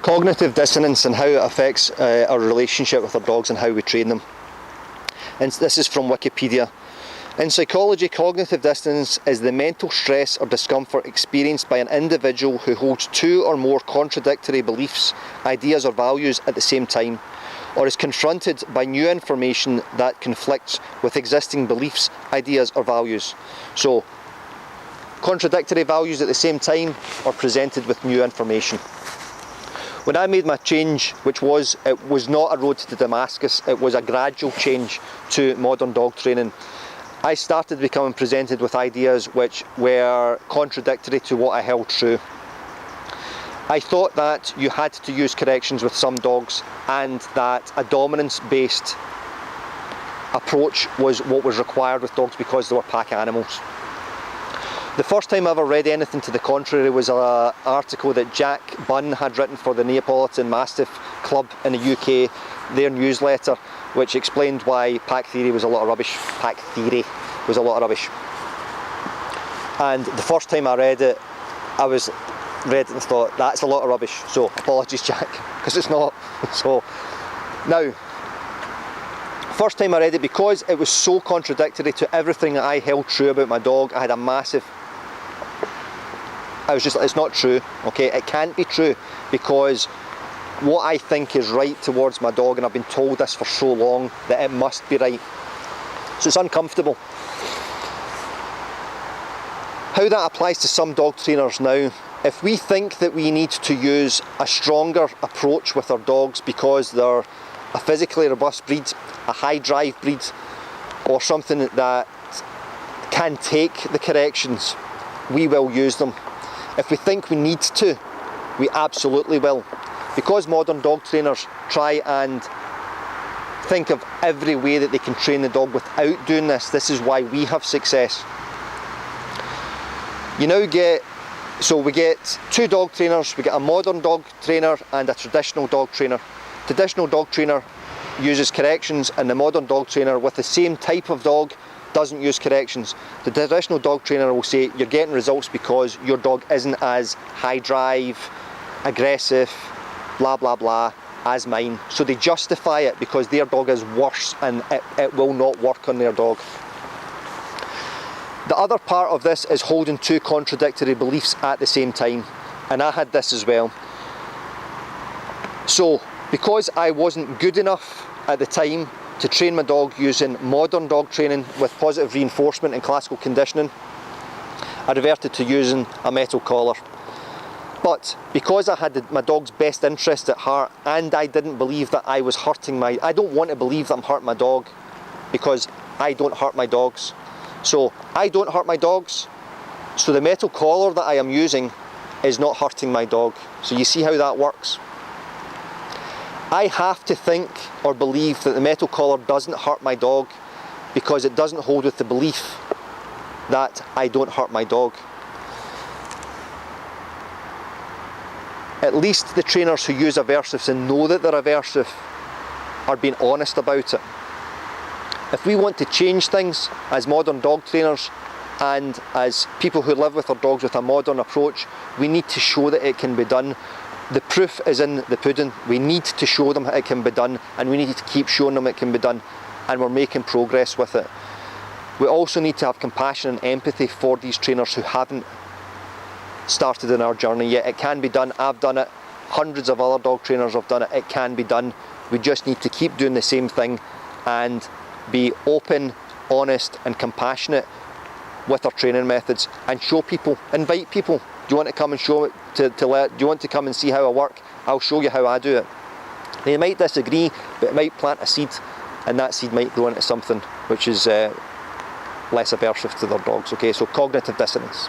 Cognitive dissonance and how it affects our relationship with our dogs and how we train them. And this is from Wikipedia. In psychology, cognitive dissonance is the mental stress or discomfort experienced by an individual who holds two or more contradictory beliefs, ideas or values at the same time, or is confronted by new information that conflicts with existing beliefs, ideas or values. So, contradictory values at the same time or presented with new information. When I made my change, it was not a road to Damascus, it was a gradual change to modern dog training. I started becoming presented with ideas which were contradictory to what I held true. I thought that you had to use corrections with some dogs and that a dominance-based approach was what was required with dogs because they were pack animals. The first time I ever read anything to the contrary was an article that Jack Bunn had written for the Neapolitan Mastiff Club in the UK, their newsletter, which explained why pack theory was a lot of rubbish. Pack theory was a lot of rubbish. And the first time I read it, read it and thought, that's a lot of rubbish. So apologies, Jack, because it's not. So now, first time I read it, because it was so contradictory to everything that I held true about my dog, I had a massive, I was just like, it's not true, okay? It can't be true because what I think is right towards my dog, and I've been told this for so long, that it must be right. So it's uncomfortable. How that applies to some dog trainers now, if we think that we need to use a stronger approach with our dogs because they're a physically robust breed, a high drive breed, or something that can take the corrections, we will use them. If we think we need to, we absolutely will. Because modern dog trainers try and think of every way that they can train the dog without doing this, this is why we have success. You now get, so we get two dog trainers, we get a modern dog trainer and a traditional dog trainer. Traditional dog trainer uses corrections and the modern dog trainer with the same type of dog doesn't use corrections. The traditional dog trainer will say you're getting results because your dog isn't as high drive, aggressive, blah blah blah as mine. So they justify it because their dog is worse and it will not work on their dog. The other part of this is holding two contradictory beliefs at the same time, and I had this as well. So because I wasn't good enough at the time to train my dog using modern dog training with positive reinforcement and classical conditioning, I reverted to using a metal collar. But because I had my dog's best interest at heart and I didn't believe that I was hurting I don't want to believe that I'm hurting my dog because I don't hurt my dogs. So I don't hurt my dogs, so the metal collar that I am using is not hurting my dog. So you see how that works? I have to think or believe that the metal collar doesn't hurt my dog because it doesn't hold with the belief that I don't hurt my dog. At least the trainers who use aversives and know that they're aversive are being honest about it. If we want to change things as modern dog trainers and as people who live with our dogs with a modern approach, we need to show that it can be done. The proof is in the pudding. We need to show them it can be done and we need to keep showing them it can be done, and we're making progress with it. We also need to have compassion and empathy for these trainers who haven't started in our journey yet. It can be done. I've done it. Hundreds of other dog trainers have done it. It can be done. We just need to keep doing the same thing and be open, honest and compassionate with our training methods and show people, invite people. Do you want to come and show it, do you want to come and see how I work? I'll show you how I do it. They might disagree, but it might plant a seed and that seed might grow into something which is less aversive to their dogs. Okay, so cognitive dissonance.